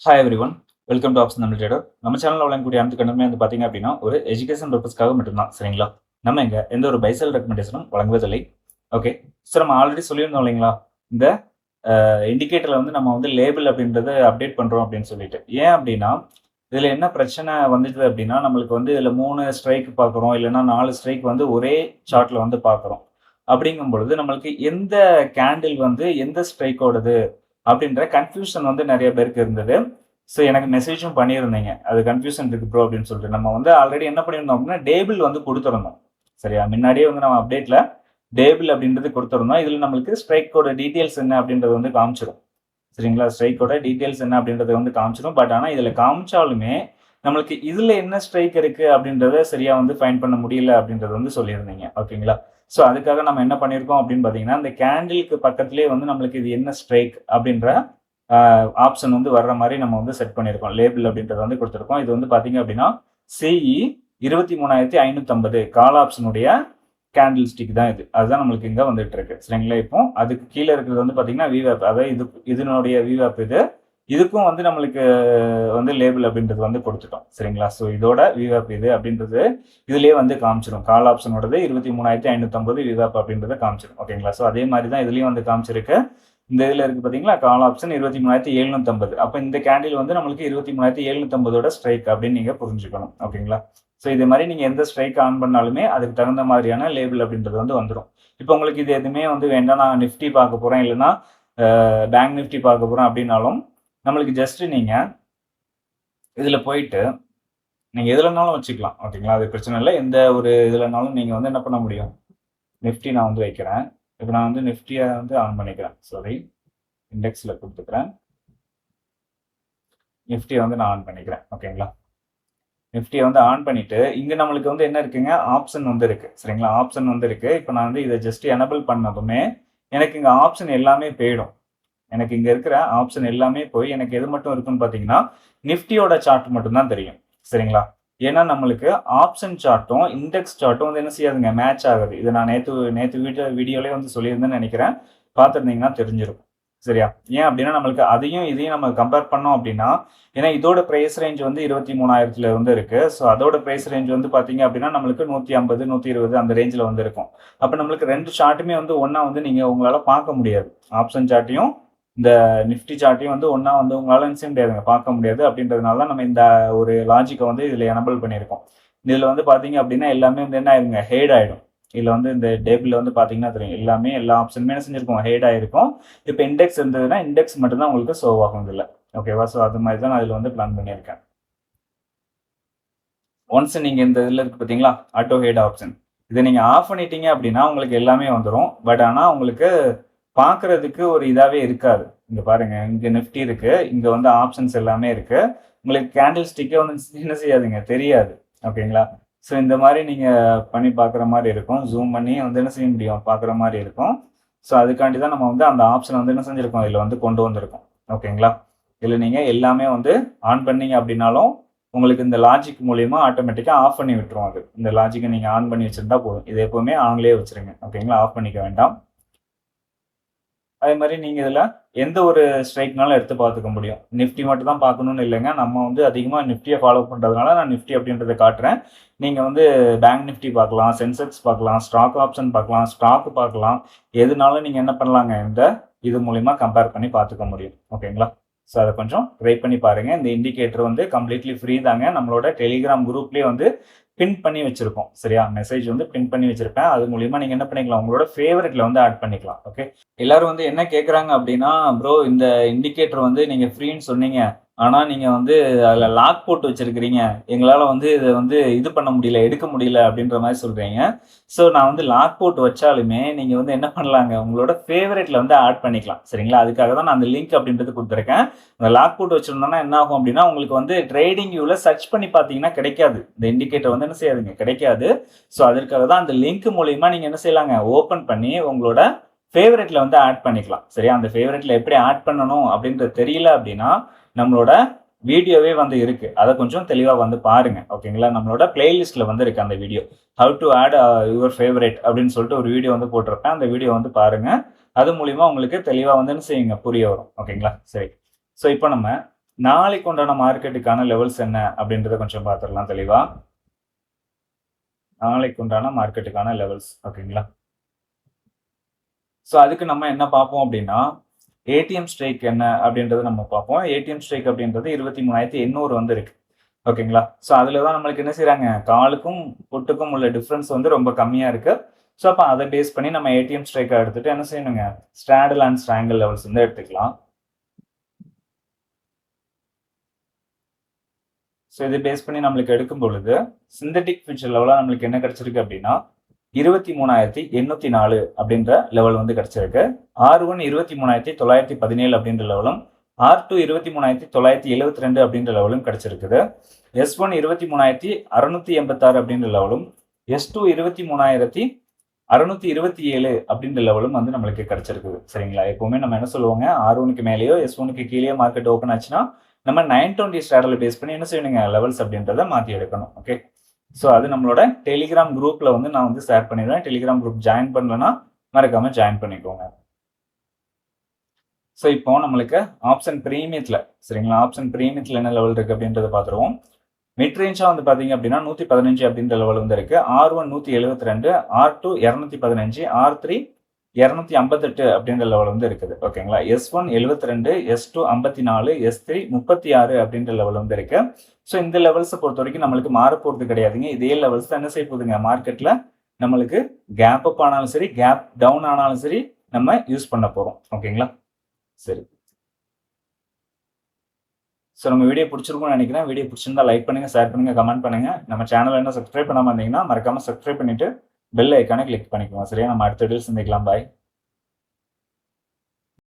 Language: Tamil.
Hi every one, welcome to option Tamil trader. நம்ம சேனலில் வழங்கக்கூடிய அனைத்து கண்டமே வந்து பார்த்தீங்க அப்படின்னா ஒரு எஜுகேஷன் பர்பஸ்க்காக மட்டும்தான். சரிங்களா? நம்ம இங்கே எந்த ஒரு பைசல் ரெக்கமெண்டேஷனும் வழங்குவதில்லை. ஓகே, சார் நம்ம ஆல்ரெடி சொல்லியிருந்தோம் இல்லைங்களா, இந்த இண்டிகேட்டரில் வந்து நம்ம வந்து லேபிள் அப்படின்றத அப்டேட் பண்ணுறோம் அப்படின்னு சொல்லிட்டு. ஏன் அப்படின்னா இதில் என்ன பிரச்சனை வந்துடுது அப்படின்னா, நம்மளுக்கு வந்து இதில் 3 ஸ்ட்ரைக் பார்க்குறோம், இல்லைன்னா 4 ஸ்ட்ரைக் வந்து ஒரே சார்ட்டில் வந்து பார்க்குறோம். அப்படிங்கும் பொழுது நம்மளுக்கு எந்த கேண்டில் வந்து எந்த ஸ்ட்ரைக்கோடது அப்படின்ற கன்ஃபியூஷன் வந்து நிறைய பேருக்கு இருந்தது. ஸோ எனக்கு மெசேஜும் பண்ணியிருந்தீங்க. அது கன்ஃபியூஷன் இருக்கு ப்ரோ அப்படின்னு சொல்லிட்டு. நம்ம வந்து ஆல்ரெடி என்ன பண்ணியிருந்தோம் அப்படின்னா, டேபிள் வந்து குடுத்துருந்தோம். சரியா? முன்னாடியே வந்து நம்ம அப்டேட்ல டேபிள் அப்படின்றது குடுத்துருந்தோம். இதுல நம்மளுக்கு ஸ்ட்ரைக்கோட டீட்டெயில்ஸ் என்ன அப்படின்றது வந்து காமிச்சிரும். சரிங்களா? ஸ்ட்ரைக்கோட டீட்டெயில்ஸ் என்ன அப்படின்றத வந்து காமிச்சிரும். பட் ஆனா இதுல காமிச்சாலுமே, நம்மளுக்கு இதுல என்ன ஸ்ட்ரைக் இருக்கு அப்படின்றத சரியா வந்து ஃபைண்ட் பண்ண முடியல அப்படின்றத வந்து சொல்லியிருந்தீங்க. ஓகேங்களா? ஸோ அதுக்காக நம்ம என்ன பண்ணியிருக்கோம் அப்படின்னு பார்த்தீங்கன்னா, அந்த கேண்டிலுக்கு பக்கத்திலேயே வந்து நம்மளுக்கு இது என்ன ஸ்ட்ரைக் அப்படின்ற ஆப்ஷன் வந்து வர்ற மாதிரி நம்ம வந்து செட் பண்ணியிருக்கோம். லேபிள் அப்படின்றத வந்து கொடுத்துருக்கோம். இது வந்து பார்த்தீங்க அப்படின்னா, சிஇ 23,550 கால் ஆப்ஷனுடைய கேண்டில் ஸ்டிக் தான் இது. அதுதான் நம்மளுக்கு இங்க வந்துட்டு இருக்கு. சரிங்களா? இப்போ அதுக்கு கீழ இருக்கிறது வந்து பார்த்தீங்கன்னா, விவேப். அதாவது இதனுடைய விவேப் இது. இதுக்கும் வந்து நம்மளுக்கு வந்து லேபிள் அப்படின்றது வந்து கொடுத்துட்டோம். சரிங்களா? ஸோ இதோட விவேப் இது அப்படின்றது இதுலயே வந்து காமிச்சிரும். கால் ஆப்ஷனோடது 23,550 விவேப் அப்படின்றத காமிச்சிரும். ஓகேங்களா? ஸோ அதே மாதிரி தான் இதுலயும் வந்து காமிச்சிருக்கு. இந்த இதுல இருக்கு பாத்தீங்களா, கால் ஆப்ஷன் 23,750. அப்ப இந்த கேண்டில் வந்து நம்மளுக்கு 23,750ஓட ஸ்ட்ரைக் அப்படின்னு நீங்க புரிஞ்சுக்கணும். ஓகேங்களா? ஸோ இதே மாதிரி நீங்க எந்த ஸ்ட்ரைக் ஆன் பண்ணாலுமே அதுக்கு தகுந்த மாதிரியான லேபிள் அப்படின்றது வந்து வந்துடும். இப்போ உங்களுக்கு இது எதுவுமே வந்து வேண்டாம், நான் நிஃப்டி பார்க்க போறேன், இல்லைன்னா பேங்க் நிஃப்டி பார்க்க போறேன் அப்படின்னாலும் நம்மளுக்கு ஜஸ்ட் நீங்க இதுல போயிட்டு நீங்க எதுலனாலும் வச்சுக்கலாம். ஓகேங்களா? அது பிரச்சனை இல்லை. எந்த ஒரு இதுலனாலும் நீங்க வந்து என்ன பண்ண முடியும், நிஃப்டி நான் வந்து வைக்கிறேன். இப்போ நான் வந்து நிஃப்டியை வந்து ஆன் பண்ணிக்கிறேன். சாரி, இண்டெக்ஸ்ல கொடுத்துக்கிறேன். நிஃப்டியை வந்து நான் ஆன் பண்ணிக்கிறேன். ஓகேங்களா? நிஃப்டியை வந்து ஆன் பண்ணிட்டு இங்க நம்மளுக்கு வந்து என்ன இருக்குங்க, ஆப்ஷன் வந்து இருக்கு. சரிங்களா? ஆப்ஷன் வந்து இருக்கு. இப்போ நான் வந்து இதை ஜஸ்ட் எனபிள் பண்ணதுமே எனக்கு இங்க ஆப்ஷன் எல்லாமே போயிடும். எனக்கு இங்க இருக்கிற ஆப்ஷன் எல்லாமே போய் எனக்கு எது மட்டும் இருக்குன்னு பாத்தீங்கன்னா, நிஃப்டியோட சார்ட் மட்டும் தான் தெரியும். சரிங்களா? ஏன்னா நம்மளுக்கு ஆப்ஷன் சார்ட்டும் இண்டெக்ஸ் சார்ட்டும் வந்து என்ன செய்யாதுங்க, மேட்ச் ஆகுது. இது நான் நேத்து நேத்து வீடியோலயே வந்து சொல்லியிருந்தேன்னு நினைக்கிறேன். பார்த்துருந்தீங்கன்னா தெரிஞ்சிருக்கும். சரியா? ஏன் அப்படின்னா நம்மளுக்கு அதையும் இதையும் நம்ம கம்பேர் பண்ணோம் அப்படின்னா, ஏன்னா இதோட பிரைஸ் ரேஞ்ச் வந்து 23,000ல வந்து இருக்கு. ஸோ அதோட பிரைஸ் ரேஞ்ச் வந்து பாத்தீங்க அப்படின்னா நம்மளுக்கு 150, 120 அந்த ரேஞ்சில் வந்து இருக்கும். அப்ப நம்மளுக்கு 2 சார்ட்டுமே வந்து ஒன்னா வந்து நீங்க உங்களால பார்க்க முடியாது. ஆப்ஷன் சார்ட்டையும் இந்த நிஃப்டி சார்ட்டையும் வந்து ஒன்னா வந்து உங்களால என்ன செய்ய முடியாதுங்க, பார்க்க முடியாது. அப்படின்றதுனால தான் நம்ம இந்த ஒரு லாஜிக்கை வந்து இதுல எனபிள் பண்ணியிருக்கோம். இதுல வந்து பாத்தீங்க அப்படின்னா எல்லாமே வந்து என்ன ஆயிருங்க, ஹேட் ஆயிடும். இதுல வந்து இந்த டேபிள்ல வந்து பாத்தீங்கன்னா தெரியும், எல்லாமே எல்லா ஆப்ஷனுமே என்ன செஞ்சிருக்கோம், ஹேட் ஆயிருக்கும். இப்போ இண்டெக்ஸ் இருந்ததுன்னா இண்டெக்ஸ் மட்டும் தான் உங்களுக்கு ஷோ ஆகும் இதுல. ஓகேவா? ஸோ அது மாதிரி தான் நான் இதுல வந்து பிளான் பண்ணியிருக்கேன். ஒன்ஸ் நீங்க இந்த இதுல இருக்கு பாத்தீங்களா, ஆட்டோ ஹேட் ஆப்ஷன், இதை நீங்க ஆஃப் பண்ணிட்டீங்க அப்படின்னா உங்களுக்கு எல்லாமே வந்துடும். பட் ஆனா உங்களுக்கு பார்க்கறதுக்கு ஒரு இதாவே இருக்காது. இங்க பாருங்க, இங்க நிஃப்டி இருக்கு, இங்க வந்து ஆப்ஷன்ஸ் எல்லாமே இருக்கு. உங்களுக்கு கேண்டில் ஸ்டிக்கே வந்து என்ன செய்யாதுங்க, தெரியாது. ஓகேங்களா? ஸோ இந்த மாதிரி நீங்க பண்ணி பார்க்குற மாதிரி இருக்கும். ஜூம் பண்ணி வந்து என்ன செய்ய முடியும், பார்க்குற மாதிரி இருக்கும். ஸோ அதுக்காண்டி தான் நம்ம வந்து அந்த ஆப்ஷன் வந்து என்ன செஞ்சிருக்கோம், இதில் வந்து கொண்டு வந்திருக்கோம். ஓகேங்களா? இதில் நீங்க எல்லாமே வந்து ஆன் பண்ணீங்க அப்படின்னாலும் உங்களுக்கு இந்த லாஜிக் மூலியமா ஆட்டோமேட்டிக்கா ஆஃப் பண்ணி விட்டுரும். அது இந்த லாஜிக்கை நீங்க ஆன் பண்ணி வச்சிருந்தா போதும். இது எப்பவுமே ஆன்லயே வச்சிருங்க. ஓகேங்களா? ஆஃப் பண்ணிக்க வேண்டாம். அதே மாதிரி நீங்க இதுல எந்த ஒரு ஸ்ட்ரைக்னாலும் எடுத்து பார்த்துக்க முடியும். நிஃப்டி மட்டும் தான் பார்க்கணும்னு இல்லைங்க. நம்ம வந்து அதிகமா நிஃப்டியை ஃபாலோ பண்றதுனால நான் நிஃப்டி அப்படின்றத காட்டுறேன். நீங்க வந்து பேங்க் நிஃப்டி பார்க்கலாம், சென்செக்ஸ் பார்க்கலாம், ஸ்டாக் ஆப்ஷன் பார்க்கலாம், ஸ்டாக் பார்க்கலாம். எதுனாலும் நீங்க என்ன பண்ணலாங்க, இந்த இது மூலியமா கம்பேர் பண்ணி பார்த்துக்க முடியும். ஓகேங்களா? ஸோ அதை கொஞ்சம் ட்ரை பண்ணி பாருங்க. இந்த இண்டிகேட்டர் வந்து கம்ப்ளீட்லி ஃப்ரீ தாங்க. நம்மளோட டெலிகிராம் குரூப்லேயே வந்து பின் பண்ணி வச்சிருக்கோம். சரியா? மெசேஜ் வந்து பின் பண்ணி வச்சிருப்பேன். அது மூலியமா நீங்க என்ன பண்ணிக்கலாம், உங்களோட ஃபேவரட்ல வந்து ஆட் பண்ணிக்கலாம். ஓகே. எல்லாரும் வந்து என்ன கேட்குறாங்க அப்படின்னா, ப்ரோ இந்த இண்டிகேட்டர் வந்து நீங்க ஃப்ரீன்னு சொன்னீங்க. ஆனா நீங்க வந்து அதில லாக் போட்டு வச்சிருக்கிறீங்க. எங்களால வந்து இத வந்து இது பண்ண முடியல, எடுக்க முடியல அப்படின்ற மாரி சொல்றீங்க. ஸோ நான் வந்து லாக் போட்டு வச்சாலுமே நீங்க வந்து என்ன பண்ணலாங்க, உங்களோட ஃபேவரைட்ல வந்து ஆட் பண்ணிக்கலாம். சரிங்களா? அதுக்காக தான் நான் அந்த லிங்க் அப்படின்றது குடுத்துருக்கேன். அந்த லாக் போட்டு வச்சிருந்தோம்னா என்ன ஆகும் அப்படின்னா, உங்களுக்கு வந்து ட்ரேடிங் வியூல சர்ச் பண்ணி பார்த்தீங்கன்னா கிடைக்காது. இந்த இண்டிகேட்டர் வந்து என்ன செய்யாதுங்க, கிடைக்காது. ஸோ அதற்காக தான் அந்த லிங்க் மூலியமா நீங்க என்ன செய்யலாங்க, ஓப்பன் பண்ணி உங்களோட ஃபேவரைட்ல வந்து ஆட் பண்ணிக்கலாம். சரியா? அந்த ஃபேவரைட்ல எப்படி ஆட் பண்ணணும் அப்படின்றது தெரியல அப்படின்னா, நம்மளோட வீடியோவே வந்து இருக்கு. அத கொஞ்சம் தெளிவா வந்து பாருங்க. ஓகேங்களா? நம்மளோட பிளேலிஸ்ட்ல வந்து இருக்கு அந்த video. How to add your favourite அப்படின்னு சொல்லிட்டு ஒரு வீடியோ வந்து போட்டிருப்பேன். அந்த வீடியோ வந்து பாருங்க. அது மூலியமா உங்களுக்கு தெளிவா வந்து என்ன செய்யுங்க, புரிய வரும். ஓகேங்களா? சரி. ஸோ இப்போ நம்ம நாளைக்கு உண்டான மார்க்கெட்டுக்கான லெவல்ஸ் என்ன அப்படின்றத கொஞ்சம் பார்த்துடலாம் தெளிவா. நாளைக்கு உண்டான மார்க்கெட்டுக்கான லெவல்ஸ் ஓகேங்களா. ஸோ அதுக்கு நம்ம என்ன பார்ப்போம் அப்படின்னா, ஏடிஎம் ஸ்ட்ரைக் என்ன அப்படின்றத நம்ம பார்ப்போம். ஏடிஎம் ஸ்ட்ரைக் அப்படின்றது 23,800 வந்து இருக்கு ஓகேங்களா. ஸோ அதில் தான் நம்மளுக்கு என்ன செய்கிறாங்க, காலுக்கும் புட்டுக்கும் உள்ள டிஃப்ரென்ஸ் வந்து ரொம்ப கம்மியாக இருக்கு. ஸோ அப்போ அதை பேஸ் பண்ணி நம்ம ஏடிஎம் ஸ்ட்ரைக்கை எடுத்துட்டு என்ன செய்யணுங்க, ஸ்ட்ராடல் அண்ட் ஸ்ட்ராங்கிள் லெவல்ஸ் வந்து எடுத்துக்கலாம். ஸோ இதை பேஸ் பண்ணி நம்மளுக்கு எடுக்கும் பொழுது சிந்தட்டிக் ஃபியூச்சர் லெவலாக நம்மளுக்கு என்ன கிடைச்சிருக்கு அப்படின்னா 23,804 அப்படின்ற லெவல் வந்து கிடைச்சிருக்கு. R1 23,917 அப்படின்ற லெவலும், R2 23,972 அப்படின்ற லெவலும் கிடைச்சிருக்குது. S1 23,686 அப்படின்ற லெவலும், S2 23,627 அப்படின்ற லெவலும் வந்து நம்மளுக்கு கிடைச்சிருக்குது. சரிங்களா. எப்பவுமே நம்ம என்ன சொல்லுவாங்க, R1க்கு மேலேயோ S1க்கு கீழே மார்க்கெட் ஓப்பன் ஆச்சுன்னா நம்ம 920 ஸ்ட்ராடலை பேஸ் பண்ணி என்ன செய்யணுங்க, லெவல்ஸ் அப்படின்றத மாற்றி எடுக்கணும். ஓகே. ஸோ அது நம்மளோட டெலிகிராம் குரூப்ல வந்து நான் வந்து ஷேர் பண்ணிடுவேன். டெலிகிராம் குரூப் ஜாயின் பண்ணலன்னா மறக்காம ஜாயின் பண்ணிக்கோங்க. ஸோ இப்போ நம்மளுக்கு ஆப்ஷன் பிரீமியத்தில் சரிங்களா, ஆப்ஷன் பிரீமியத்தில் என்ன லெவல் இருக்கு அப்படின்றத பார்த்துருவோம். மிட் ரேஞ்சாக வந்து பார்த்தீங்க அப்படின்னா 115 அப்படின்ற லெவல் வந்து இருக்கு. R1 172, R2 215, R3 258 அப்படின்ற லெவல் வந்து இருக்குது ஓகேங்களா. S1 72, S2 54, S3 36 அப்படின்ற லெவல் வந்து இருக்கு. ஸோ இந்த லெவல்ஸை பொறுத்த வரைக்கும் நம்மளுக்கு மாற போகிறது கிடையாதுங்க. இதே லெவல்ஸ் தான் என்ன செய்ய போகுதுங்க, மார்க்கெட்டில் நம்மளுக்கு கேப் அப் ஆனாலும் சரி கேப் டவுன் ஆனாலும் சரி நம்ம யூஸ் பண்ண போகிறோம் ஓகேங்களா. சரி, ஸோ நம்ம வீடியோ பிடிச்சிருக்கும்னு நினைக்கிறேன். வீடியோ பிடிச்சிருந்தா லைக் பண்ணுங்க, ஷேர் பண்ணுங்க, கமெண்ட் பண்ணுங்க. நம்ம சேனல் என்ன சப்ஸ்கிரைப் பண்ணாமல் இருந்தீங்கன்னா மறக்காம சப்ஸ்கிரைப் பண்ணிட்டு பெல் ஐக்கானை கிளிக் பண்ணிக்கோங்க. சரியா, நம்ம அடுத்த வீடியோ சந்திக்கலாம். பாய்.